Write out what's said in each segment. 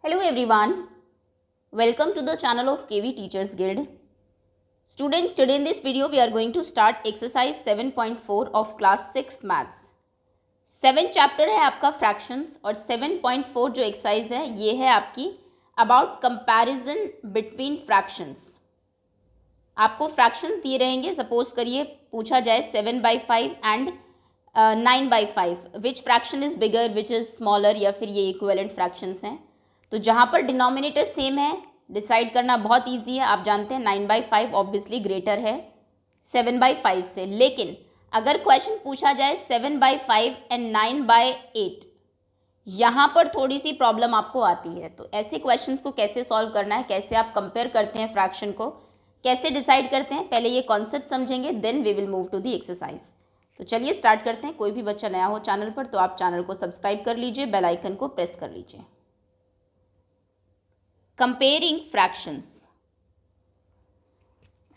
Hello everyone, welcome to the channel of KV Teachers Guild. Students, today in this video we are going to start exercise 7.4 of class 6th maths. 7th chapter है आपका fractions और 7.4 जो exercise है ये है आपकी about comparison between fractions. आपको fractions दिए रहेंगे, suppose करिए पूछा जाए 7/5 and 9/5 which fraction is bigger, which is smaller या फिर ये equivalent fractions हैं. तो जहाँ पर डिनोमिनेटर सेम है डिसाइड करना बहुत इजी है. आप जानते हैं 9/5 ऑब्वियसली ग्रेटर है 7/5 से. लेकिन अगर क्वेश्चन पूछा जाए 7/5 एंड 9/8 यहाँ पर थोड़ी सी प्रॉब्लम आपको आती है. तो ऐसे क्वेश्चंस को कैसे सॉल्व करना है, कैसे आप कंपेयर करते हैं फ्रैक्शन को, कैसे डिसाइड करते हैं, पहले ये कॉन्सेप्ट समझेंगे, then we will move to the exercise. तो चलिए स्टार्ट करते हैं. कोई भी बच्चा नया हो चैनल पर तो आप चैनल को सब्सक्राइब कर लीजिए, बेल आइकन को प्रेस कर लीजिए. Comparing fractions.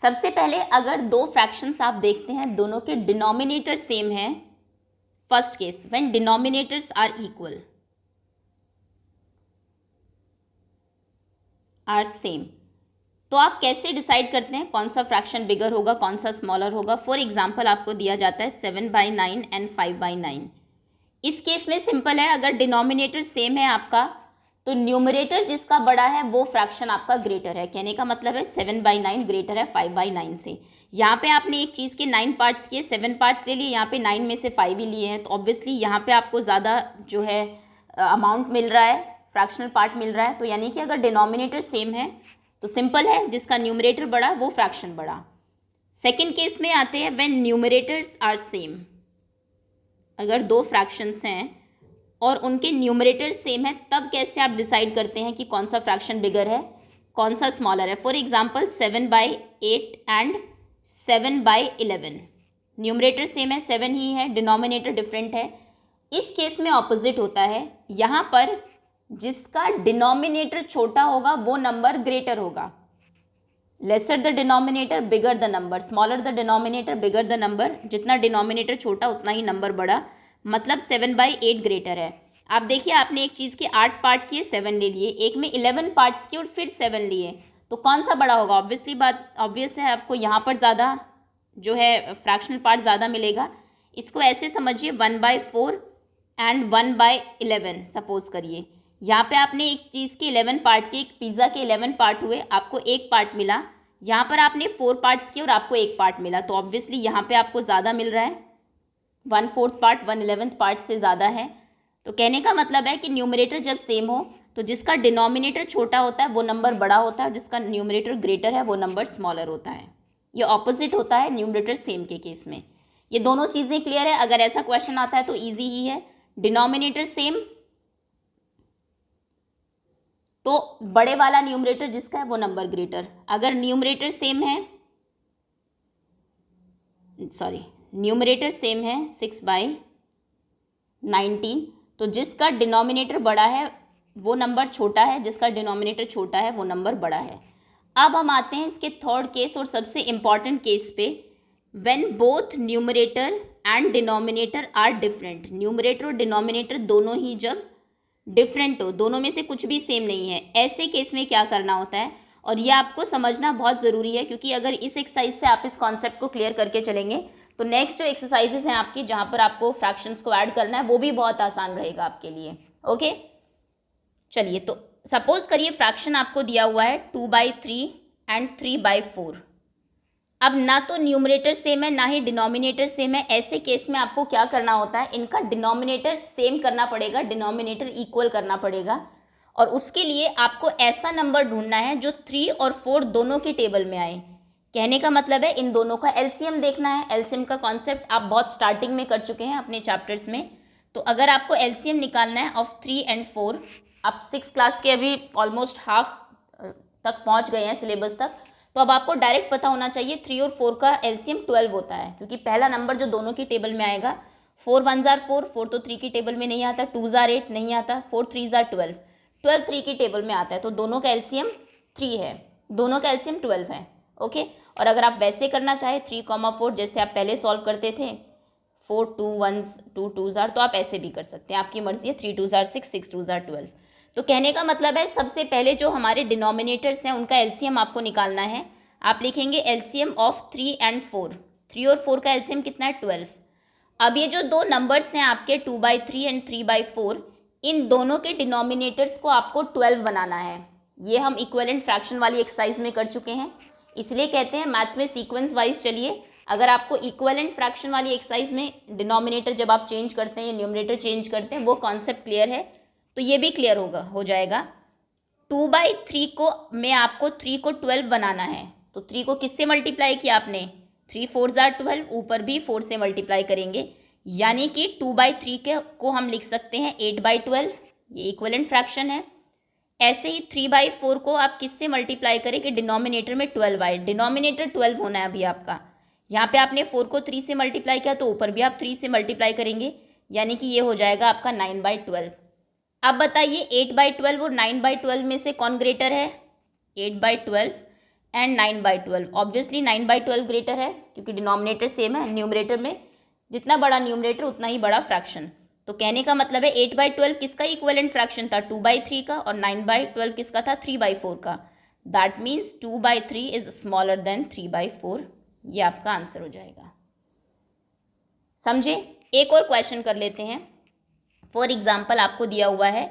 सबसे पहले अगर दो फ्रैक्शंस आप देखते हैं दोनों के डिनोमिनेटर सेम है. First case when denominators are equal are same, तो आप कैसे डिसाइड करते हैं कौन सा फ्रैक्शन बिगर होगा, कौन सा स्मॉलर होगा. फॉर एग्जांपल आपको दिया जाता है 7/9 एंड 5/9. इस केस में सिंपल है, अगर डिनोमिनेटर सेम है आपका तो न्यूमरेटर जिसका बड़ा है वो फ्रैक्शन आपका ग्रेटर है. कहने का मतलब है 7/9 ग्रेटर है 5/9 से. यहाँ पे आपने एक चीज़ के 9 पार्ट्स किए, 7 पार्ट्स ले लिए, यहाँ पे 9 में से 5 ही लिए हैं. तो ऑब्वियसली यहाँ पे आपको ज़्यादा जो है अमाउंट मिल रहा है, फ्रैक्शनल पार्ट मिल रहा है. तो यानी कि अगर डिनोमिनेटर सेम है तो सिंपल है, जिसका न्यूमरेटर बड़ा वो फ्रैक्शन बड़ा. सेकेंड केस में आते हैं व्हेन न्यूमरेटर्स आर सेम. अगर दो फ्रैक्शंस हैं और उनके न्यूमरेटर सेम है तब कैसे आप डिसाइड करते हैं कि कौन सा फ्रैक्शन बिगर है, कौन सा स्मॉलर है. For example 7/8 and 7/11. Numerator same है, 7 ही है, डिनोमिनेटर डिफरेंट है. इस केस में ऑपोजिट होता है. यहाँ पर जिसका डिनोमिनेटर छोटा होगा वो नंबर ग्रेटर होगा. Lesser the denominator bigger the number, smaller the denominator bigger the number. जितना डिनोमिनेटर छोटा उतना ही नंबर बड़ा, मतलब 7/8 ग्रेटर है. आप देखिए आपने एक चीज़ के 8 पार्ट किए, 7 ले लिए, एक में 11 पार्ट्स किए और फिर 7 लिए, तो कौन सा बड़ा होगा. ऑब्वियसली बात ऑब्वियस है, आपको यहाँ पर ज़्यादा जो है फ्रैक्शनल पार्ट ज़्यादा मिलेगा. इसको ऐसे समझिए 1/4 एंड 1/11 सपोज करिए. यहाँ पे आपने एक चीज़ के 11 पार्ट किए, एक पिज़्ज़ा के 11 पार्ट हुए, आपको एक पार्ट मिला. यहाँ पर आपने 4 पार्ट्स किए और आपको एक पार्ट मिला. तो ऑब्वियसली यहाँ पे आपको ज़्यादा मिल रहा है, 1/4 पार्ट 1/11 पार्ट से ज़्यादा है. तो कहने का मतलब है कि न्यूमरेटर जब सेम हो तो जिसका डिनोमिनेटर छोटा होता है वो नंबर बड़ा होता है और जिसका न्यूमरेटर ग्रेटर है वो नंबर स्मॉलर होता है. ये ऑपोजिट होता है न्यूमरेटर सेम के केस में. ये दोनों चीज़ें क्लियर है. अगर ऐसा क्वेश्चन आता है तो ईजी ही है. डिनोमिनेटर सेम तो बड़े वाला न्यूमरेटर जिसका है वो नंबर ग्रेटर. अगर न्यूमरेटर सेम है, न्यूमरेटर सेम है 6/19, तो जिसका डिनोमिनेटर बड़ा है वो नंबर छोटा है, जिसका डिनोमिनेटर छोटा है वो नंबर बड़ा है. अब हम आते हैं इसके थर्ड केस और सबसे इम्पॉर्टेंट केस पे. When both numerator and denominator are different. Numerator और डिनोमिनेटर दोनों ही जब डिफरेंट हो, दोनों में से कुछ भी सेम नहीं है, ऐसे केस में क्या करना होता है. और ये आपको समझना बहुत ज़रूरी है, क्योंकि अगर इस एक्सरसाइज से आप इस कॉन्सेप्ट को क्लियर करके चलेंगे तो नेक्स्ट जो एक्सरसाइजेज हैं आपकी जहाँ पर आपको फ्रैक्शंस को ऐड करना है वो भी बहुत आसान रहेगा आपके लिए. ओके चलिए, तो सपोज करिए फ्रैक्शन आपको दिया हुआ है 2/3 एंड 3/4. अब ना तो न्यूमरेटर सेम है ना ही डिनोमिनेटर सेम है. ऐसे केस में आपको क्या करना होता है, इनका डिनोमिनेटर सेम करना पड़ेगा, डिनोमिनेटर इक्वल करना पड़ेगा. और उसके लिए आपको ऐसा नंबर ढूंढना है जो 3 और 4 दोनों के टेबल में आए. कहने का मतलब है इन दोनों का एलसीएम देखना है. एलसीएम का कॉन्सेप्ट आप बहुत स्टार्टिंग में कर चुके हैं अपने चैप्टर्स में. तो अगर आपको एलसीएम निकालना है ऑफ 3 एंड 4, आप 6 क्लास के अभी ऑलमोस्ट हाफ तक पहुंच गए हैं सिलेबस तक, तो अब आपको डायरेक्ट पता होना चाहिए 3 और 4 का एलसीएम 12 होता है, क्योंकि पहला नंबर जो दोनों की टेबल में आएगा 4 1s are 4, 4 तो 3 की टेबल में नहीं आता, 2s are 8 नहीं आता, 4 3s are 12, 12 3 की टेबल में आता है. तो दोनों का एलसीएम 3 है, दोनों का एलसीएम 12 है. ओके और अगर आप वैसे करना चाहे 3,4 जैसे आप पहले सॉल्व करते थे, 4 2 1s 2 2s are, तो आप ऐसे भी कर सकते हैं, आपकी मर्जी है. 3 2s are 6, 6 2s are 12. तो कहने का मतलब है सबसे पहले जो हमारे डिनोमिनेटर्स हैं उनका एलसीएम आपको निकालना है। आप लिखेंगे एलसीएम ऑफ 3 and 4। 3 और 4 का एलसीएम कितना है 12। अब ये जो दो नंबर्स हैं आपके 2/3 and 3/4, इन दोनों के डिनोमिनेटर्स को आपको 12 बनाना है। ये हम इक्विवेलेंट फ्रैक्शन वाली एक्सरसाइज में कर चुके हैं, इसलिए कहते हैं मैथ्स में सीक्वेंस वाइज चलिए। अगर आपको इक्विवेलेंट फ्रैक्शन वाली एक्सरसाइज में डिनोमिनेटर जब आप चेंज करते हैं या न्यूमरेटर चेंज करते हैं वो कॉन्सेप्ट क्लियर है तो ये भी क्लियर हो जाएगा। 2/3 को में आपको 3 को 12 बनाना है, तो 3 को किससे मल्टीप्लाई किया आपने, 3 4 are 12, ऊपर भी 4 से मल्टीप्लाई करेंगे, यानी कि 2/3 को हम लिख सकते हैं 8/12, ये इक्विवेलेंट फ्रैक्शन है। ऐसे ही 3/4 को आप किससे मल्टीप्लाई करें कि डिनोमिनेटर में 12 आए, डिनोमिनेटर 12 होना है अभी आपका। यहाँ पे आपने 4 को 3 से मल्टीप्लाई किया तो ऊपर भी आप 3 से मल्टीप्लाई करेंगे, यानी कि ये हो जाएगा आपका 9/12। अब बताइए 8/12 और 9/12 में से कौन ग्रेटर है, 8/12 एंड 9/12। ऑब्वियसली 9/12 ग्रेटर है क्योंकि डिनोमिनेटर सेम है, न्यूमरेटर में जितना बड़ा न्यूमरेटर उतना ही बड़ा फ्रैक्शन। तो कहने का मतलब है 8/12 किसका इक्विवेलेंट फ्रैक्शन था, 2/3 का, और 9/12 किसका था, 3/4 का। That means 2/3 is smaller than 3/4। ये आपका आंसर हो जाएगा। समझे? एक और क्वेश्चन कर लेते हैं। फॉर एग्जाम्पल आपको दिया हुआ है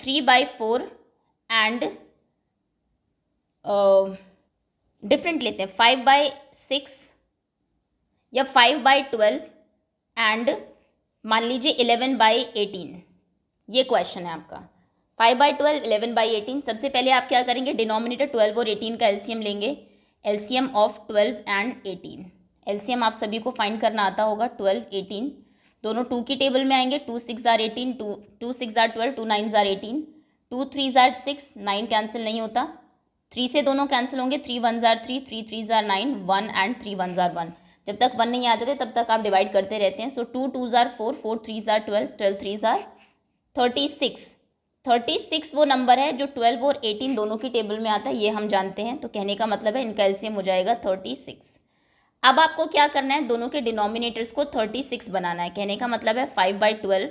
3/4 एंड डिफरेंट लेते हैं 5/6 या 5/12 एंड मान लीजिए 11/18। ये क्वेश्चन है आपका 5/12 11/18। सबसे पहले आप क्या करेंगे, डिनोमिनेटर 12 और 18 का एलसीएम लेंगे, एलसीएम ऑफ 12 and 18। एलसीएम आप सभी को फाइंड करना आता होगा, 12 18 दोनों 2 की टेबल में आएंगे, 2 6 are 18, 2 6 are 12, 2 9 are 18, 2 3 are 6, 9 cancel नहीं होता, 3 से दोनों कैंसिल होंगे, 3 1 are 3, 3 3 are 9, 1 and 3 1 are 1। जब तक 1 नहीं आ जाते तब तक आप डिवाइड करते रहते हैं। सो 2 2 are 4, 4 3 are 12, 12 3 are 36। 36 वो नंबर है जो 12 और 18 दोनों की टेबल में आता है, ये हम जानते हैं। तो कहने का मतलब है इनका एलसीएम हो जाएगा 36। अब आपको क्या करना है, दोनों के डिनोमिनेटर्स को 36 बनाना है। कहने का मतलब है 5/12,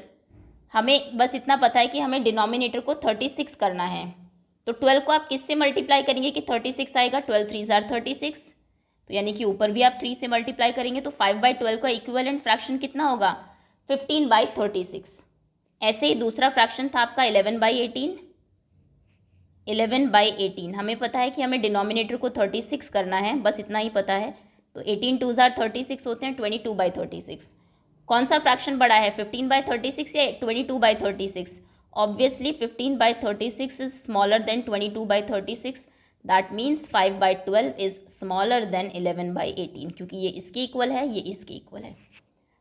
हमें बस इतना पता है कि हमें डिनोमिनेटर को 36 करना है। तो 12 को आप किससे मल्टीप्लाई करेंगे कि 36 आएगा, 12 3 are 36, तो यानी कि ऊपर भी आप 3 से मल्टीप्लाई करेंगे। तो 5/12 का इक्विवेलेंट फ्रैक्शन कितना होगा, 15/36। ऐसे ही दूसरा फ्रैक्शन था आपका 11/18। 11/18 हमें पता है कि हमें डिनोमिनेटर को 36 करना है, बस इतना ही पता है। तो 18 2 are 36 होते हैं, 22/36। कौन सा फ्रैक्शन बड़ा है, 15/36 या 22/36? Obviously 15/36 is smaller than 22/36। That means 5/12 is smaller than 11/18, क्योंकि ये इसके इक्वल है, ये इसके इक्वल है।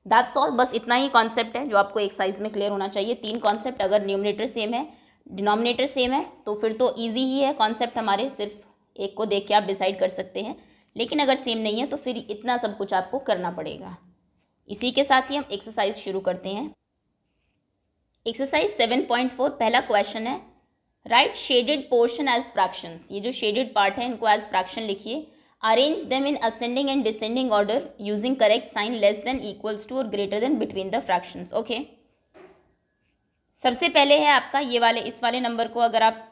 दैट्स ऑल, बस इतना ही कॉन्सेप्ट है जो आपको एक्सरसाइज में क्लियर होना चाहिए। 3 कॉन्सेप्ट, अगर न्यूमरेटर सेम है डिनोमिनेटर सेम है तो फिर तो ईजी ही है कॉन्सेप्ट हमारे, सिर्फ एक को देख के आप डिसाइड कर सकते हैं। लेकिन अगर सेम नहीं है तो फिर इतना सब कुछ आपको करना पड़ेगा। इसी के साथ ही हम एक्सरसाइज शुरू करते हैं। एक्सरसाइज 7.4 पहला क्वेश्चन है, write shaded portion as fractions. ये जो शेडेड पार्ट है इनको एज फ्रैक्शन लिखिए। Arrange them in ascending and descending order using correct sign less than equals to और greater than between the fractions. Okay, सबसे पहले है आपका ये वाले, इस वाले नंबर को अगर आप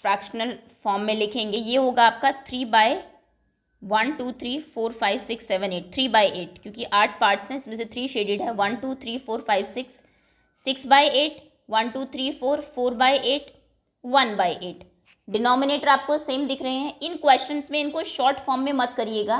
फ्रैक्शनल फॉर्म में लिखेंगे ये होगा आपका 3/1 2 3 4 5 6 7 8, 3/8, क्योंकि 8 पार्ट्स हैं, इसमें से 3 शेडेड है। 1 2 3 4 5 6, 6/8, 1 2 3 4, 4/8, 1/8। डिनोमिनेटर आपको सेम दिख रहे हैं। इन क्वेश्चंस में इनको शॉर्ट फॉर्म में मत करिएगा।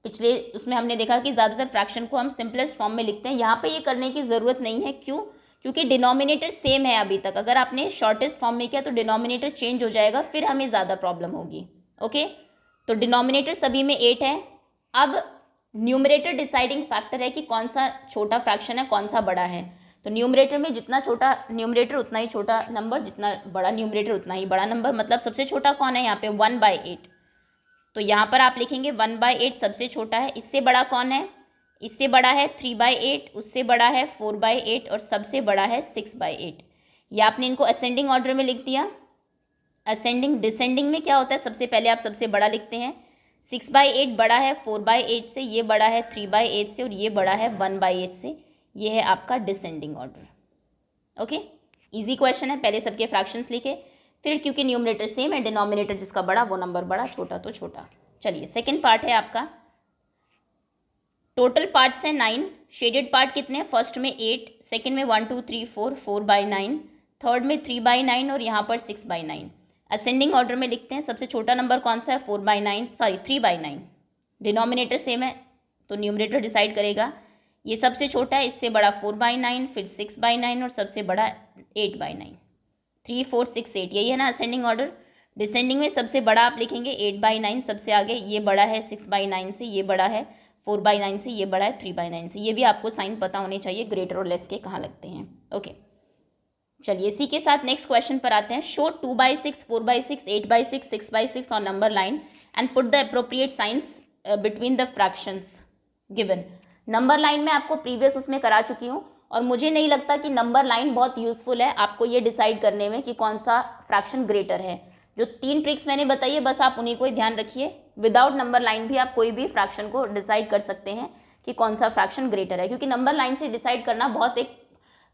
पिछले उसमें हमने देखा कि ज़्यादातर फ्रैक्शन को हम सिंपलेस्ट फॉर्म में लिखते हैं, यहाँ पे ये करने की ज़रूरत नहीं है। क्यों? क्योंकि डिनोमिनेटर सेम है अभी तक। अगर आपने शॉर्टेस्ट फॉर्म में किया तो डिनोमिनेटर चेंज हो जाएगा, फिर हमें ज़्यादा प्रॉब्लम होगी। ओके, तो डिनोमिनेटर सभी में 8 है। अब न्यूमरेटर डिसाइडिंग फैक्टर है कि कौन सा छोटा फ्रैक्शन है, कौन सा बड़ा है। तो न्यूमरेटर में जितना छोटा न्यूमरेटर उतना ही छोटा नंबर, जितना बड़ा न्यूमरेटर उतना ही बड़ा नंबर। मतलब सबसे छोटा कौन है यहाँ पे, 1/8। तो यहाँ पर आप लिखेंगे 1/8 सबसे छोटा है। इससे बड़ा कौन है, इससे बड़ा है 3/8, उससे बड़ा है 4/8 और सबसे बड़ा है 6/8। ये आपने इनको असेंडिंग ऑर्डर में लिख दिया। असेंडिंग डिसेंडिंग में क्या होता है, सबसे पहले आप सबसे बड़ा लिखते हैं। 6/8 बड़ा है 4/8 से, ये बड़ा है 3/8 से और ये बड़ा है 1/8 से। ये है आपका descending order. Okay, easy question है, पहले सबके फ्रैक्शंस लिखे, फिर क्योंकि न्यूमरेटर सेम है, डिनोमिनेटर जिसका बड़ा वो नंबर बड़ा, छोटा तो छोटा। चलिए सेकेंड पार्ट है आपका। टोटल पार्ट्स हैं 9, शेडेड पार्ट कितने हैं? फर्स्ट में 8, सेकेंड में 1 2 3 4/9, थर्ड में 3/9 और यहाँ पर 6/9। असेंडिंग ऑर्डर में लिखते हैं। सबसे छोटा नंबर कौन सा है? 3/9। डिनोमिनेटर सेम है तो न्यूमरेटर डिसाइड करेगा। ये सबसे छोटा है, इससे बड़ा 4/9, फिर 6/9 और सबसे बड़ा 8/9। 3 4 6 8, यही है ना असेंडिंग ऑर्डर। डिसेंडिंग में सबसे बड़ा आप लिखेंगे 8/9, सबसे आगे ये बड़ा है 6/9 से, ये बड़ा है 4/9 से, ये बड़ा है 3/9 से। ये भी आपको साइन पता होने चाहिए ग्रेटर और लेस के कहाँ लगते हैं। ओके चलिए इसी के साथ नेक्स्ट क्वेश्चन पर आते हैं। Show 2/6, 4/6, 8/6, 6/6 on number line and put the appropriate science between the fractions given. Number line में आपको प्रीवियस उसमें करा चुकी हूँ और मुझे नहीं लगता कि नंबर लाइन बहुत यूजफुल है आपको ये डिसाइड करने में कि कौन सा फ्रैक्शन ग्रेटर है। जो 3 ट्रिक्स मैंने बताई है बस आप उन्हीं को ही ध्यान रखिए। विदाउट नंबर लाइन भी आप कोई भी फ्रैक्शन को डिसाइड कर सकते हैं कि कौन सा फ्रैक्शन ग्रेटर है, क्योंकि नंबर लाइन से डिसाइड करना बहुत एक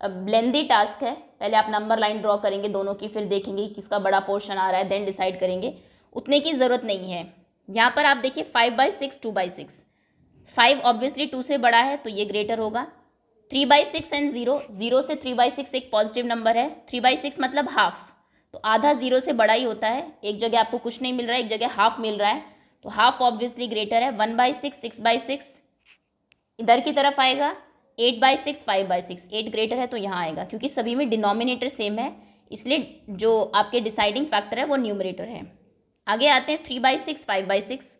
लेंदी टास्क है। पहले आप नंबर लाइन ड्रॉ करेंगे दोनों की, फिर देखेंगे किसका बड़ा पोर्शन आ रहा है, देन डिसाइड करेंगे। उतने की ज़रूरत नहीं है। यहाँ पर आप देखिए 5/6, 2/6। 5 ऑब्वियसली 2 से बड़ा है तो ये ग्रेटर होगा। 3/6 एंड 0 से 3/6 एक पॉजिटिव नंबर है। 3/6 मतलब हाफ, तो आधा 0 से बड़ा ही होता है। एक जगह आपको कुछ नहीं मिल रहा है, एक जगह हाफ मिल रहा है, तो हाफ ऑब्वियसली ग्रेटर है। 1/6, 6/6 इधर की तरफ आएगा। 8/6, 5/6, 8 ग्रेटर है तो यहाँ आएगा, क्योंकि सभी में डिनोमिनेटर सेम है, इसलिए जो आपके डिसाइडिंग फैक्टर है वो न्यूमरेटर है। आगे आते हैं 3/6, 5/6,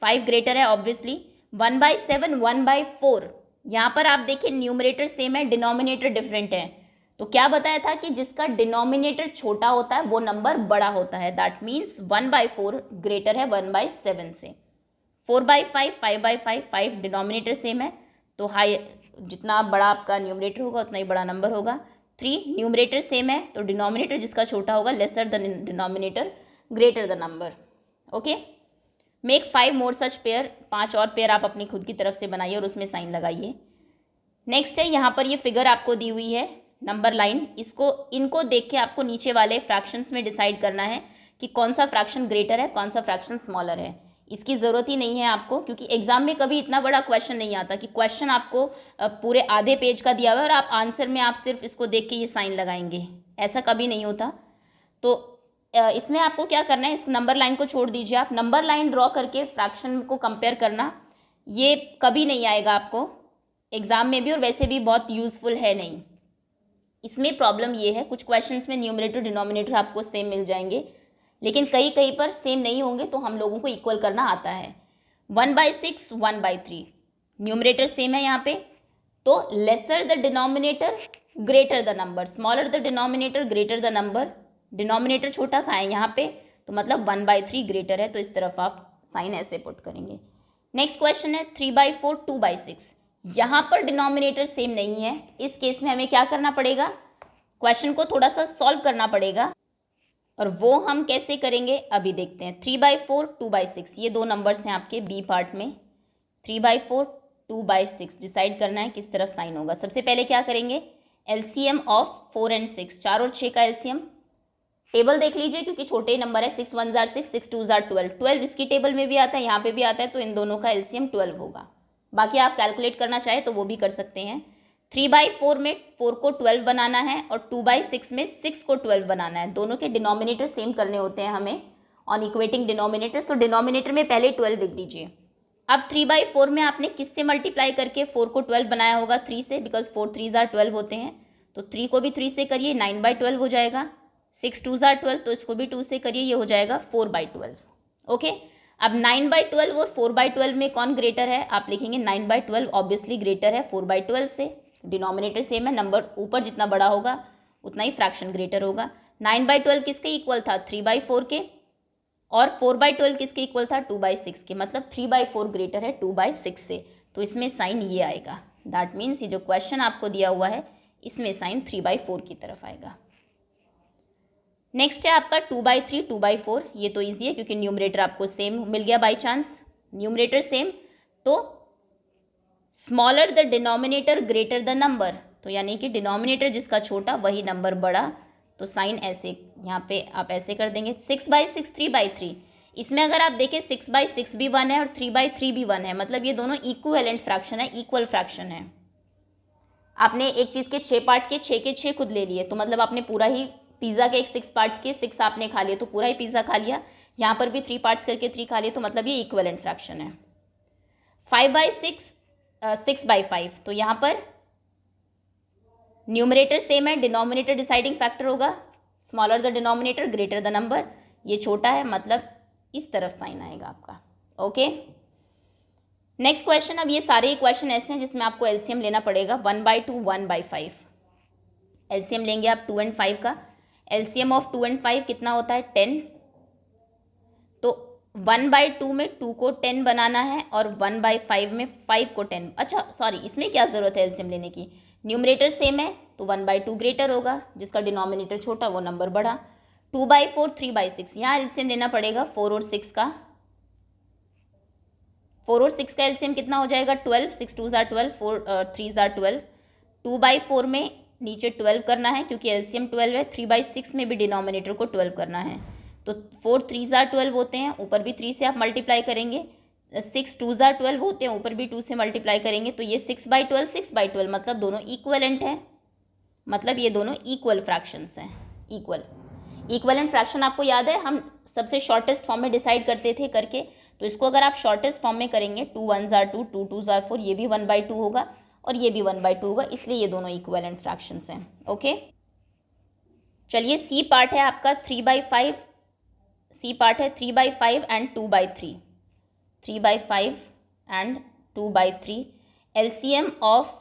5 ग्रेटर है ऑब्वियसली। 1/7, 1/4, यहाँ पर आप देखिए न्यूमरेटर सेम है, डिनोमिनेटर डिफरेंट है। तो क्या बताया था कि जिसका डिनोमिनेटर छोटा होता है वो नंबर बड़ा होता है। दैट मीन्स 1/4 ग्रेटर है 1/7 से। 4/5, 5/5, 5 डिनोमिनेटर सेम है तो हाई, जितना बड़ा आपका न्यूमरेटर होगा उतना ही बड़ा नंबर होगा। 3 न्यूमरेटर सेम है तो डिनोमिनेटर जिसका छोटा होगा lesser the denominator greater the number. Okay make 5 more such pair, 5 और पेयर आप अपनी खुद की तरफ से बनाइए और उसमें साइन लगाइए। नेक्स्ट है यहाँ पर ये फिगर आपको दी हुई है नंबर लाइन, इनको देख के आपको नीचे वाले फ्रैक्शंस में डिसाइड करना है कि कौन सा फ्रैक्शन ग्रेटर है, कौन सा फ्रैक्शन स्मॉलर है। इसकी ज़रूरत ही नहीं है आपको, क्योंकि एग्जाम में कभी इतना बड़ा क्वेश्चन नहीं आता कि क्वेश्चन आपको पूरे आधे पेज का दिया हुआ है और आप आंसर में आप सिर्फ इसको देख के ये साइन लगाएंगे, ऐसा कभी नहीं होता। तो इसमें आपको क्या करना है, इस नंबर लाइन को छोड़ दीजिए, आप नंबर लाइन ड्रॉ करके फ्रैक्शन को कंपेयर करना, ये कभी नहीं आएगा आपको एग्जाम में भी और वैसे भी बहुत यूजफुल है नहीं। इसमें प्रॉब्लम ये है कुछ क्वेश्चंस में न्यूमरेटर डिनोमिनेटर आपको सेम मिल जाएंगे, लेकिन कहीं पर सेम नहीं होंगे, तो हम लोगों को इक्वल करना आता है। 1/6, 1/3 न्यूमरेटर सेम है यहाँ पे, तो lesser the denominator greater the number, smaller the denominator greater the number. Denominator छोटा कहाँ है यहाँ पे, तो मतलब 1/3 ग्रेटर है, तो इस तरफ आप साइन ऐसे पुट करेंगे। नेक्स्ट क्वेश्चन है 3/4, 2/6। यहाँ पर डिनोमिनेटर सेम नहीं है, इस केस में हमें क्या करना पड़ेगा, क्वेश्चन को थोड़ा सा सॉल्व करना पड़ेगा, और वो हम कैसे करेंगे अभी देखते हैं। 3/4, 2/6 ये दो नंबर्स हैं आपके बी पार्ट में। 3/4, 2/6 डिसाइड करना है किस तरफ साइन होगा। सबसे पहले क्या करेंगे, एलसीएम ऑफ 4 एंड 6, 4 और 6 का एलसीएम। टेबल देख लीजिए क्योंकि छोटे ही नंबर है, 6 1 जार 6, 6 2 जार 12, 12 इसकी टेबल में भी आता है, यहाँ पे भी आता है, तो इन दोनों का एलसीएम 12 होगा। बाकी आप कैलकुलेट करना चाहे तो वो भी कर सकते हैं। 3/4 में 4 को 12 बनाना है और 2/6 में 6 को 12 बनाना है। दोनों के डिनोमिनेटर सेम करने होते हैं हमें ऑन इक्वेटिंग डिनोमिनेटर्स, तो डिनोमिनेटर में पहले 12 लिख दीजिए। अब 3/4 में आपने किससे मल्टीप्लाई करके 4 को 12 बनाया होगा, 3 से, बिकॉज 4 3 जार 12 होते हैं, तो 3 को भी 3 से करिए, 9/12 हो जाएगा। 6 2 जार 12, तो इसको भी 2 से करिए, ये हो जाएगा 4/12। ओके अब 9/12 और 4/12 में कौन ग्रेटर है, आप लिखेंगे 9/12 ऑब्वियसली ग्रेटर है 4/12 से। डिनोमिनेटर सेम है, नंबर ऊपर जितना बड़ा होगा उतना ही फ्रैक्शन ग्रेटर होगा। 9/12 किसके इक्वल था, 3/4 के, और 4/12 किसके इक्वल था, 2/6 के, मतलब 3/4 ग्रेटर है 2/6 से, तो इसमें साइन ये आएगा। दैट मीन्स ये जो क्वेश्चन आपको दिया हुआ है इसमें साइन 3/4 की तरफ आएगा। नेक्स्ट है आपका 2/3, 2/4, ये तो ईजी है क्योंकि न्यूमरेटर आपको सेम मिल गया बाई चांस, न्यूमरेटर सेम, तो smaller the denominator greater the number, तो तो यानी कि डिनोमिनेटर जिसका छोटा वही नंबर बड़ा, तो साइन ऐसे यहाँ पे आप ऐसे कर देंगे। 6/6 3/3, इसमें अगर आप देखें 6/6 भी 1 है और 3/3 भी 1 है, मतलब ये दोनों इक्विवेलेंट फ्रैक्शन है, इक्वल फ्रैक्शन है। आपने एक चीज़ के 6 पार्ट के 6 के 6 खुद ले लिए, तो मतलब आपने पूरा ही पिज़्ज़ा के एक 6 पार्ट्स के 6 आपने खा लिए, तो पूरा ही पिज़्ज़ा खा लिया। यहाँ पर भी 3 पार्ट्स करके 3 खा लिए, तो मतलब ये इक्विवेलेंट फ्रैक्शन है। 5/6 6/5, तो यहाँ पर न्यूमरेटर सेम है, डिनोमिनेटर डिसाइडिंग फैक्टर होगा, smaller the denominator greater the number, ये छोटा है मतलब इस तरफ साइन आएगा आपका। Okay, next question. अब ये सारे क्वेश्चन ऐसे हैं जिसमें आपको एलसीएम लेना पड़ेगा। 1/2 1/5, एलसीएम लेंगे आप 2 और 5 का। एलसीएम ऑफ 2 और 5 कितना होता है 10, तो 1/2 में 2 को 10 बनाना है और 1/5 में 5 को 10। अच्छा सॉरी, इसमें क्या ज़रूरत है एलसीएम लेने की, न्यूमरेटर सेम है तो 1/2 ग्रेटर होगा, जिसका डिनोमिनेटर छोटा वो नंबर बड़ा। 2/4 3/6, यहाँ एलसीएम लेना पड़ेगा 4 और 6 का। 4 और 6 का एलसीएम कितना हो जाएगा 12, 6 2 ज़ार 12, 4 3 ज़ार 12। 2/4 में नीचे 12 करना है क्योंकि एलसीएम 12 है। 3/6 में भी डिनोमिनेटर को 12 करना है, तो 4 3 ज़ार 12 होते हैं, ऊपर भी 3 से आप मल्टीप्लाई करेंगे। 6 2 ज़ार 12 होते हैं, ऊपर भी 2 से मल्टीप्लाई करेंगे, तो ये 6/12 6/12 मतलब दोनों इक्वलेंट है, मतलब ये दोनों इक्वल फ्रैक्शंस हैं। इक्वलेंट फ्रैक्शन आपको याद है हम सबसे शॉर्टेस्ट फॉर्म में डिसाइड करते थे करके, तो इसको अगर आप शॉर्टेस्ट फॉर्म में करेंगे 2 1 ज़ार 2 2 2 ज़ार 4, ये भी 1/2 होगा और ये भी 1/2 होगा, इसलिए ये दोनों इक्विवेलेंट फ्रैक्शंस हैं। ओके, चलिए सी पार्ट है आपका 3/5, सी पार्ट है 3/5 and 2/3, 3/5 and 2/3। LCM of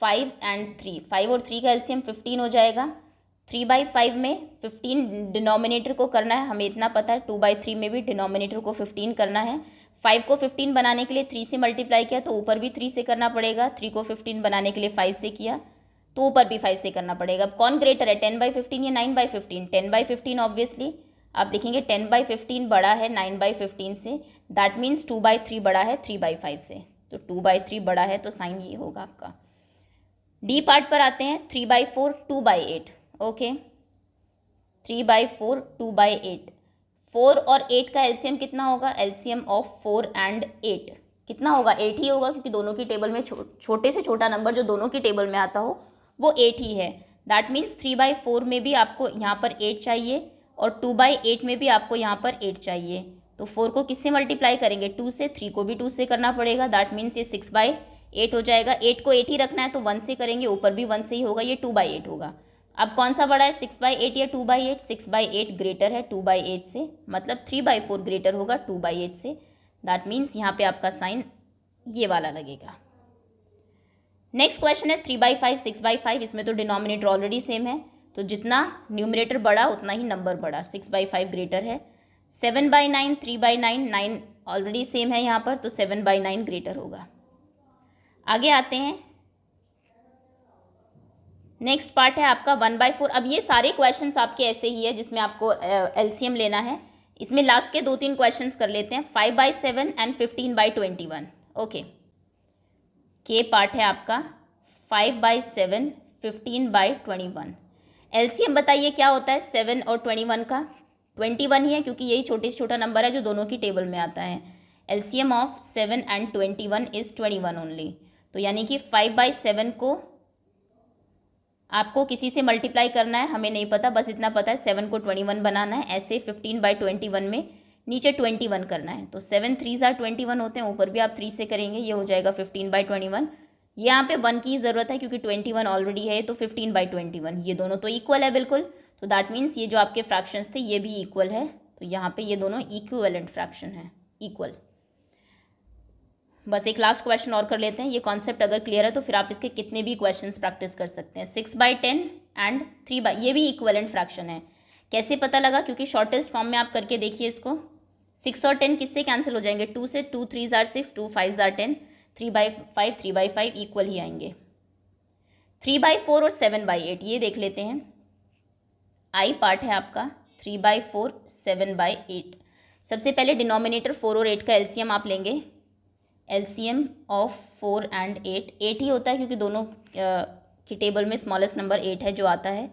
5 and 3, 5 और 3 का एलसीएम 15 हो जाएगा। 3/5 में 15 डिनोमिनेटर को करना है, हमें इतना पता है। 2/3 में भी डिनोमिनेटर को 15 करना है। 5 को 15 बनाने के लिए 3 से मल्टीप्लाई किया, तो ऊपर भी 3 से करना पड़ेगा। 3 को 15 बनाने के लिए 5 से किया, तो ऊपर भी 5 से करना पड़ेगा। अब कौन ग्रेटर है 10/15 या 9/15? 10/15 ऑब्वियसली, आप लिखेंगे 10/15 बड़ा है 9/15 से, दैट मीन्स 2/3 बड़ा है 3/5 से, तो 2/3 बड़ा है, तो साइन ये होगा आपका। डी पार्ट पर आते हैं। 3/4 2/8, ओके, 3/4 2/8। 4 और 8 का एलसीएम कितना होगा, एलसीएम ऑफ 4 एंड 8 कितना होगा 8 ही होगा, क्योंकि दोनों की टेबल में छोटे से छोटा नंबर जो दोनों की टेबल में आता हो वो 8 ही है। दैट मीन्स 3/4 में भी आपको यहाँ पर 8 चाहिए और 2/8 में भी आपको यहाँ पर 8 चाहिए, तो 4 को किससे मल्टीप्लाई करेंगे 2 से, 3 को भी 2 से करना पड़ेगा, दैट मीन्स ये 6/8 हो जाएगा। 8 को 8 ही रखना है तो 1 से करेंगे, ऊपर भी 1 से ही होगा, ये 2/8 होगा। अब कौन सा बड़ा है 6/8 या 2/8? 6/8 ग्रेटर है 2/8 से, मतलब 3/4 ग्रेटर होगा 2/8 से, दैट मीन्स यहाँ पे आपका साइन ये वाला लगेगा। नेक्स्ट क्वेश्चन है 3/5 6/5, इसमें तो डिनोमिनेटर ऑलरेडी सेम है, तो जितना न्यूमरेटर बड़ा उतना ही नंबर बड़ा, 6/5 ग्रेटर है। 7/9 3/9, 9 ऑलरेडी सेम है यहाँ पर, तो 7/9 ग्रेटर होगा। आगे आते हैं, नेक्स्ट पार्ट है आपका 1/4। अब ये सारे क्वेश्चंस आपके ऐसे ही है जिसमें आपको एलसीएम लेना है। इसमें लास्ट के 2-3 क्वेश्चंस कर लेते हैं। 5/7 एंड 15/21, ओके, के पार्ट है आपका 5/7 15/21। एलसीएम बताइए क्या होता है 7 और 21 का, 21 ही है क्योंकि यही छोटे से छोटा नंबर है जो दोनों की टेबल में आता है। LCM of 7 and 21 is 21 only, तो यानी कि 5/7 को आपको किसी से मल्टीप्लाई करना है, हमें नहीं पता, बस इतना पता है 7 को 21 बनाना है। ऐसे 15/21 में नीचे 21 करना है, तो 7 3 ज़ार 21 होते हैं, ऊपर भी आप 3 से करेंगे, ये हो जाएगा 15/21। यहाँ पे 1 की ज़रूरत है क्योंकि 21 ऑलरेडी है, तो 15/21 ये दोनों तो इक्वल है बिल्कुल, तो दैट मीन्स ये जो आपके फ्रैक्शंस थे ये भी इक्वल है, तो यहाँ पे ये दोनों इक्विवेलेंट फ्रैक्शन है, इक्वल। बस एक लास्ट क्वेश्चन और कर लेते हैं। ये कॉन्सेप्ट अगर क्लियर है तो फिर आप इसके कितने भी क्वेश्चंस प्रैक्टिस कर सकते हैं। 6/10 एंड 3 ये भी इक्विवेलेंट फ्रैक्शन है। कैसे पता लगा, क्योंकि शॉर्टेस्ट फॉर्म में आप करके देखिए इसको। 6 और 10 किससे कैंसिल हो जाएंगे, 2 से, 2 3 ज़ार 6, 2 5 ज़ार 10, 3/5 इक्वल ही आएंगे। 3/4 और 7/8 ये देख लेते हैं। आई पार्ट है आपका 3/4 7/8। सबसे पहले डिनोमिनेटर 4 और 8 का एलसीएम आप लेंगे। एलसीएम ऑफ 4 एंड 8 8 ही होता है क्योंकि दोनों की टेबल में स्मॉलेस्ट नंबर 8 है जो आता है।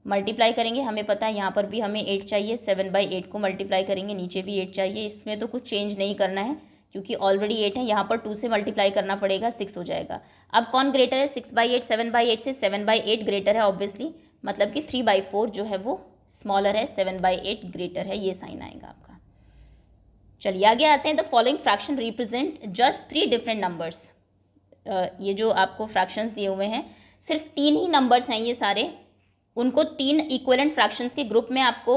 मल्टीप्लाई करेंगे, हमें पता है यहाँ पर भी हमें 8 चाहिए, 7/8 को मल्टीप्लाई करेंगे, नीचे भी 8 चाहिए। इसमें तो कुछ चेंज नहीं करना है क्योंकि ऑलरेडी 8 है। यहाँ पर 2 से मल्टीप्लाई करना पड़ेगा, 6 हो जाएगा। अब कौन ग्रेटर है? 6/8 7/8 से 7/8 ग्रेटर है ऑब्वियसली, मतलब कि 3/4 जो है वो स्मॉलर है, 7/8 ग्रेटर है, ये साइन आएगा आपका। चलिए आगे आते हैं। The following fraction represent just 3 different numbers. ये जो आपको फ्रैक्शंस दिए हुए हैं सिर्फ 3 ही नंबर्स हैं ये सारे, उनको 3 इक्विवेलेंट फ्रैक्शंस के ग्रुप में आपको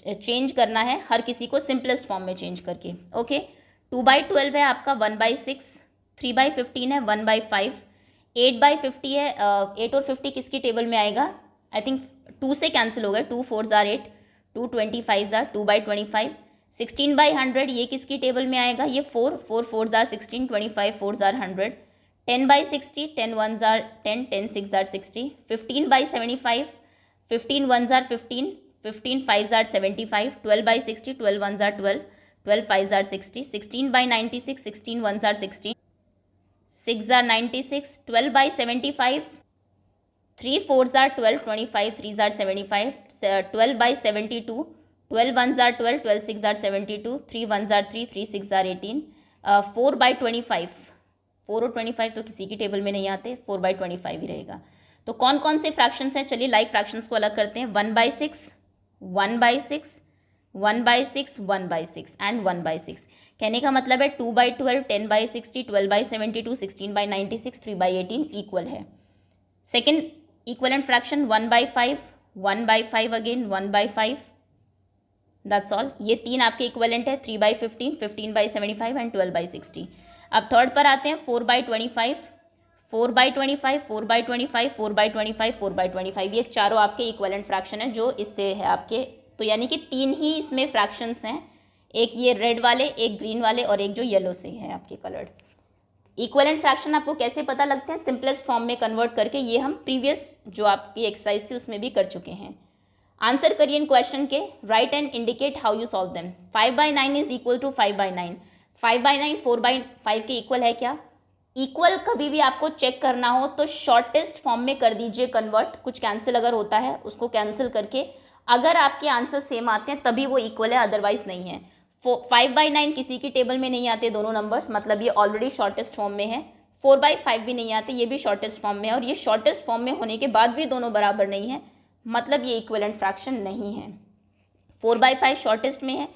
चेंज करना है, हर किसी को सिंपलेस्ट फॉर्म में चेंज करके। ओके, 2/12 है आपका 1/6, 3/15 है 1/5, 8/50 है 8 और 50 किसकी टेबल में आएगा? आई थिंक 2 से कैंसिल हो गए, 2 4s are 8, 2 25s are 2/25, 16/100 ये किसकी टेबल में आएगा? ये 4 4s are 16, 25 4s are 100, 10/60, 10 1s are 10, 10 6s are 60, 15/75, 15 1s are 15, 15 5s are 75, 12/60, 12 1s are 12, 12 5s are 60, 16/96, 16 1s are 16, 6 are 96, 12/75, 3 4s are 12, 25 3s are 75, 12/72, 12 1s are 12, 12 6s are 72, 3 1s are 3, 3 6s are 18, 4/25, 4 और 25 तो किसी की table में नहीं आते, 4/25 ही रहेगा। तो कौन कौन से फ्रैक्शंस हैं? चलिए लाइक फ्रैक्शंस को अलग करते हैं। 1/6, 1/6, 1/6, 1/6 एंड 1/6। कहने का मतलब है 2/12, 10/60, 12/72, 16/96, 3/18 इक्वल है। Second equivalent fraction 1/5, 1/5 again 1/5, that's all. ये 3 आपके इक्वलेंट है, 3/15, 15/75 एंड 12/60। अब थर्ड पर आते हैं 4/25, 4/25, 4/25, 4/25, 4/25, ये चारों आपके इक्वलेंट फ्रैक्शन है जो इससे है आपके। तो यानी कि 3 ही इसमें फ्रैक्शंस हैं, एक ये रेड वाले, एक ग्रीन वाले और एक जो येलो से है आपके कलर्ड। इक्वलेंट फ्रैक्शन आपको कैसे पता लगते हैं? सिंपलेस्ट फॉर्म में कन्वर्ट करके। ये हम प्रीवियस जो आपकी एक्सरसाइज थी उसमें भी कर चुके हैं। आंसर करिए इन क्वेश्चन के, right and indicate how you solve them. 5/9 is equal to 5/9, 5/9 4/5 के इक्वल है क्या? इक्वल कभी भी आपको चेक करना हो तो शॉर्टेस्ट फॉर्म में कर दीजिए कन्वर्ट, कुछ कैंसिल अगर होता है उसको कैंसिल करके, अगर आपके आंसर सेम आते हैं तभी वो इक्वल है, अदरवाइज नहीं है। 5/9 किसी की टेबल में नहीं आते दोनों नंबर्स, मतलब ये ऑलरेडी शॉर्टेस्ट फॉर्म में है। 4/5 भी नहीं आते, ये भी शॉर्टेस्ट फॉर्म में है, और ये शॉर्टेस्ट फॉर्म में होने के बाद भी दोनों बराबर नहीं है, मतलब ये इक्विवेलेंट फ्रैक्शन नहीं है। 4/5 शॉर्टेस्ट में है।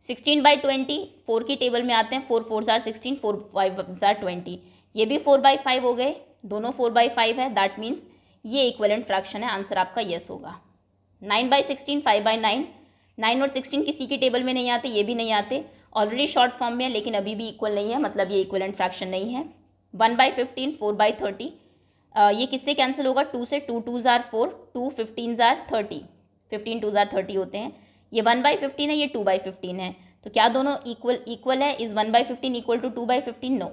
16/20 4 की टेबल में आते हैं, 4 4s are 16, 4 5s are 20, ये भी 4/5 हो गए, दोनों 4/5 है, दैट मीन्स ये इक्विवेलेंट फ्रैक्शन है। आंसर आपका यस होगा। 9/16 5/9, 9 और 16 किसी की टेबल में नहीं आते, ये भी नहीं आते, ऑलरेडी शॉर्ट फॉर्म में है लेकिन अभी भी इक्वल नहीं है, मतलब ये इक्विवेलेंट फ्रैक्शन नहीं है। 1/15 4/30, ये किससे कैंसिल होगा? 2 से, 2 2s are 4, 2 15s are 30, 15 2s are 30 होते हैं। ये 1/15 है, ये 2/15 है, तो क्या दोनों इक्वल है? Is 1/15 equal to 2/15? No.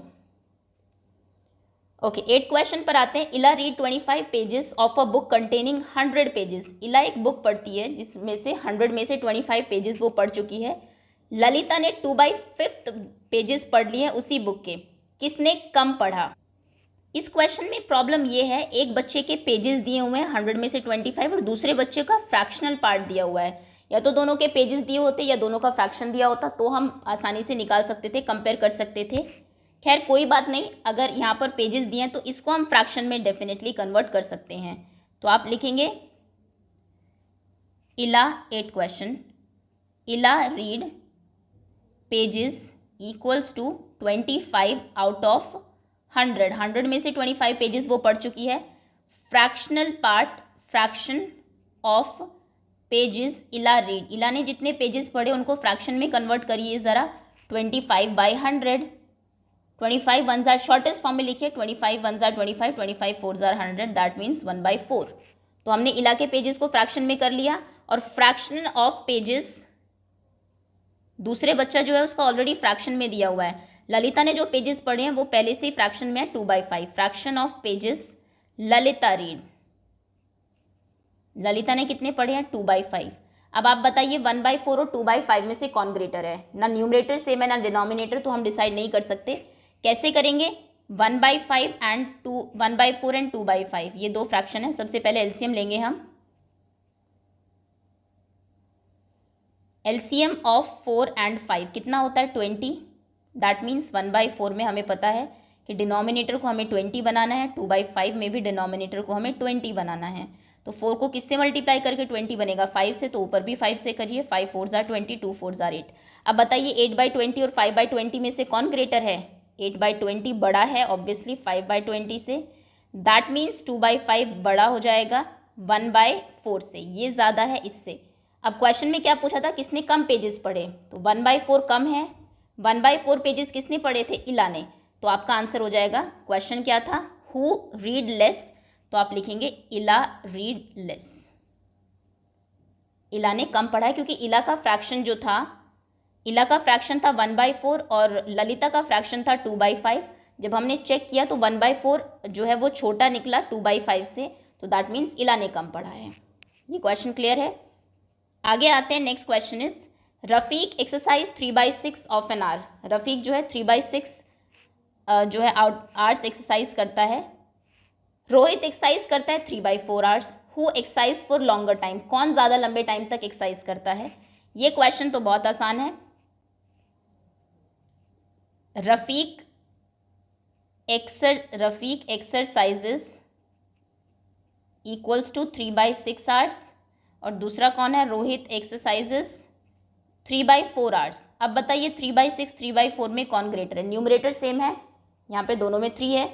Okay, 8 question पर आते हैं। Ila read 25 pages of a book containing 100 pages. Ila एक बुक पढ़ती है जिसमें से 100 में से 25 पेजेस वो पढ़ चुकी है। ललिता ने 2/5 पेजेस पढ़ लिए हैं उसी बुक के, किसने कम पढ़ा? इस क्वेश्चन में प्रॉब्लम ये है, एक बच्चे के पेजेस दिए हुए हैं 100 में से 25 और दूसरे बच्चे का फ्रैक्शनल पार्ट दिया हुआ है। या तो दोनों के पेजेस दिए होते या दोनों का फ्रैक्शन दिया होता तो हम आसानी से निकाल सकते थे, कंपेयर कर सकते थे। खैर कोई बात नहीं, अगर यहाँ पर पेजेस दिए हैं तो इसको हम फ्रैक्शन में डेफिनेटली कन्वर्ट कर सकते हैं। तो आप लिखेंगे इला 8 question, Ila read pages equals to 25 out of 100, 100 में से 25 पेजेस वो पढ़ चुकी है। Fractional part, fraction of pages इला रीड, इला ने जितने पेजेस पढ़े उनको फ्रैक्शन में कन्वर्ट करिए ज़रा। 25/100, 25 1s are शॉर्टेस्ट फॉर्म में लिखिए, 25 1s are 25, 25 4s are 100, that means 1/4। तो हमने इला के पेजेस को फ्रैक्शन में कर लिया, और फ्रैक्शन ऑफ पेजेस दूसरे बच्चा जो है उसका ऑलरेडी फ्रैक्शन में दिया हुआ है। ललिता ने जो पेजेस पढ़े हैं वो पहले से ही फ्रैक्शन में है, 2/5। Fraction of pages Lalita read, Lalita ने कितने पढ़े हैं? 2/5। अब आप बताइए 1/4 और 2/5 में से कौन ग्रेटर है? ना न्यूमरेटर सेम है ना डिनोमिनेटर, तो हम डिसाइड नहीं कर सकते। कैसे करेंगे? 1/5 एंड 1/4 एंड 2/5, ये दो फ्रैक्शन है। सबसे पहले एलसीएम लेंगे हम। एलसीएम ऑफ 4 एंड 5 कितना होता है 20। दैट मीन्स 1/4 में हमें पता है कि डिनोमिनेटर को हमें 20 बनाना है, 2/5 में भी डिनोमिनेटर को हमें 20 बनाना है। तो 4 को किससे मल्टीप्लाई करके 20 बनेगा, 5 से, तो ऊपर भी 5 से करिए। 5 4 ज़ार 20, 2 4 ज़ार 8। अब बताइए 8/20 और 5/20 में से कौन ग्रेटर है। 8/20 बड़ा है ऑब्वियसली 5/20 से। दैट मीन्स 2/5 बड़ा हो जाएगा 1/4 से, ये ज़्यादा है इससे। अब क्वेश्चन में क्या पूछा था, किसने कम पेजेस पढ़े, तो 1/4 कम है। 1/4 पेजेस किसने पढ़े थे, इला ने। तो आपका आंसर हो जाएगा, क्वेश्चन क्या था, हु रीड लेस, तो आप लिखेंगे इला रीड लेस। इला ने कम पढ़ा है क्योंकि इला का फ्रैक्शन जो था, इला का फ्रैक्शन था 1/4 और ललिता का फ्रैक्शन था 2/5। जब हमने चेक किया तो 1/4 जो है वो छोटा निकला 2/5 से, तो दैट मीन्स इला ने कम पढ़ा है। ये क्वेश्चन क्लियर है। आगे आते हैं, next question is Rafiq exercise 3/6 of an hour. Rafiq जो है 3/6 जो है आवर्स एक्सरसाइज करता है। रोहित एक्सरसाइज करता है 3/4 hours. Who exercise for longer time, कौन ज़्यादा लंबे टाइम तक एक्सरसाइज करता है। ये क्वेश्चन तो बहुत आसान है। Rafiq exercises equals to 3/6 hours, और दूसरा कौन है, रोहित एक्सरसाइजेस 3/4 आवर्स। अब बताइए 3/6 3/4 में कौन ग्रेटर है। न्यूमरेटर सेम है, यहाँ पे दोनों में 3 है,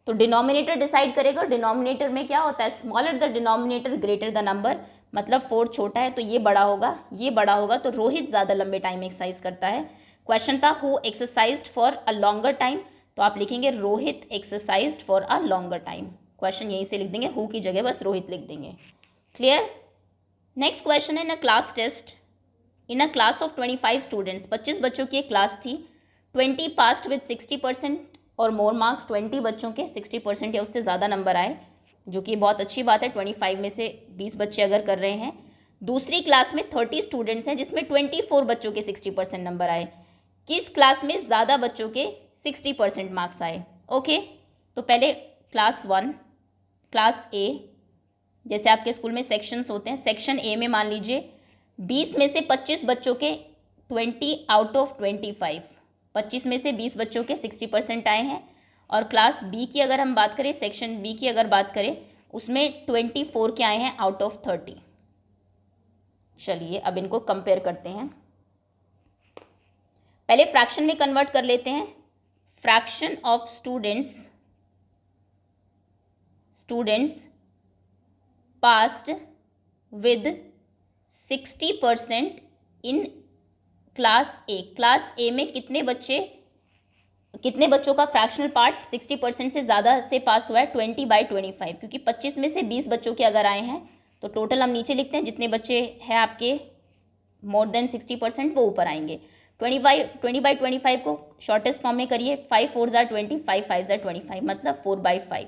तो डिनोमिनेटर डिसाइड करेगा। डिनोमिनेटर में क्या होता है, smaller the denominator greater the number, मतलब 4 छोटा है तो ये बड़ा होगा, ये बड़ा होगा, तो रोहित ज़्यादा लंबे टाइम एक्सरसाइज करता है। क्वेश्चन था who exercised for a longer time, तो आप लिखेंगे Rohit exercised for a longer time. Question यहीं से लिख देंगे, हु की जगह बस रोहित लिख देंगे। क्लियर। नेक्स्ट क्वेश्चन है, in a class test, in a class of 25 students, 25 बच्चों की एक क्लास थी। 20 पास्ड विद 60% और मोर मार्क्स, 20 बच्चों के 60% या उससे ज़्यादा नंबर आए, जो कि बहुत अच्छी बात है। 25 में से 20 बच्चे अगर कर रहे हैं। दूसरी क्लास में 30 स्टूडेंट्स हैं जिसमें 24 बच्चों के 60% नंबर आए। किस क्लास में ज़्यादा बच्चों के 60% मार्क्स आए। ओके, तो पहले क्लास 1, क्लास ए, जैसे आपके स्कूल में सेक्शंस होते हैं, सेक्शन ए में मान लीजिए 20 में से 25 बच्चों के 20 आउट ऑफ 25, 25 में से 20 बच्चों के 60% आए हैं। और क्लास बी की अगर हम बात करें, सेक्शन बी की अगर बात करें, उसमें 24 के आए हैं आउट ऑफ 30। चलिए अब इनको कंपेयर करते हैं। पहले फ्रैक्शन में कन्वर्ट कर लेते हैं। Fraction of students passed with 60% in class A. Class ए में कितने बच्चों का फ्रैक्शनल पार्ट 60% से ज़्यादा से पास हुआ है, 20/25, क्योंकि 25 में से 20 बच्चों के अगर आए हैं तो टोटल हम नीचे लिखते हैं, जितने बच्चे हैं आपके मोर देन 60% वो ऊपर आएंगे। 20/25 को शॉर्टेस्ट फॉर्म में करिए, 5 4 ज़ार 20, 5 5 ज़ार 25, मतलब 4/5।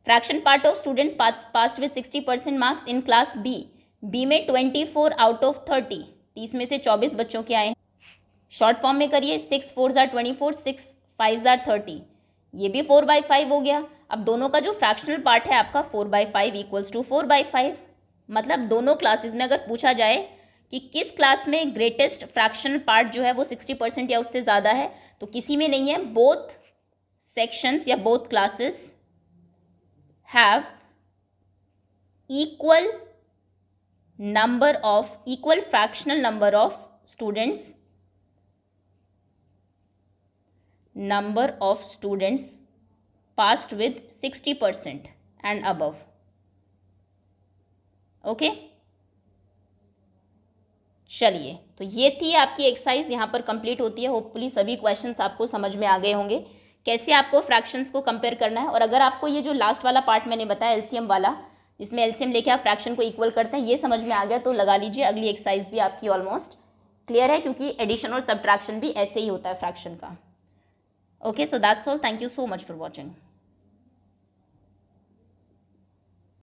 Fraction part of students passed with 60% marks in class B में 24 आउट ऑफ 30, 30 में से 24 बच्चों के आए हैं। शॉर्ट फॉर्म में करिए, 6 4 ज़ार 24, 6 5 ज़ार 30, ये भी 4/5 हो गया। अब दोनों का जो फ्रैक्शनल पार्ट है आपका 4/5 इक्वल्स टू 4/5, मतलब दोनों क्लासेस में अगर पूछा जाए कि किस क्लास में ग्रेटेस्ट फ्रैक्शनल पार्ट जो है वो 60% या उससे ज़्यादा है, तो किसी में नहीं है। बोथ सेक्शंस या both classes have equal fractional number of students passed with 60% and above. Okay, चलिए तो ये थी आपकी एक्सरसाइज, यहाँ पर कंप्लीट होती है। होपफुली सभी क्वेश्चंस आपको समझ में आ गए होंगे, कैसे आपको फ्रैक्शंस को कंपेयर करना है। और अगर आपको ये जो लास्ट वाला पार्ट मैंने बताया एलसीएम वाला, जिसमें एलसीएम लेके आप फ्रैक्शन को इक्वल करते हैं, ये समझ में आ गया तो लगा लीजिए अगली एक्सरसाइज भी आपकी ऑलमोस्ट क्लियर है, क्योंकि एडिशन और सब्ट्रैक्शन भी ऐसे ही होता है फ्रैक्शन का। Okay, so that's all, thank you so much for watching.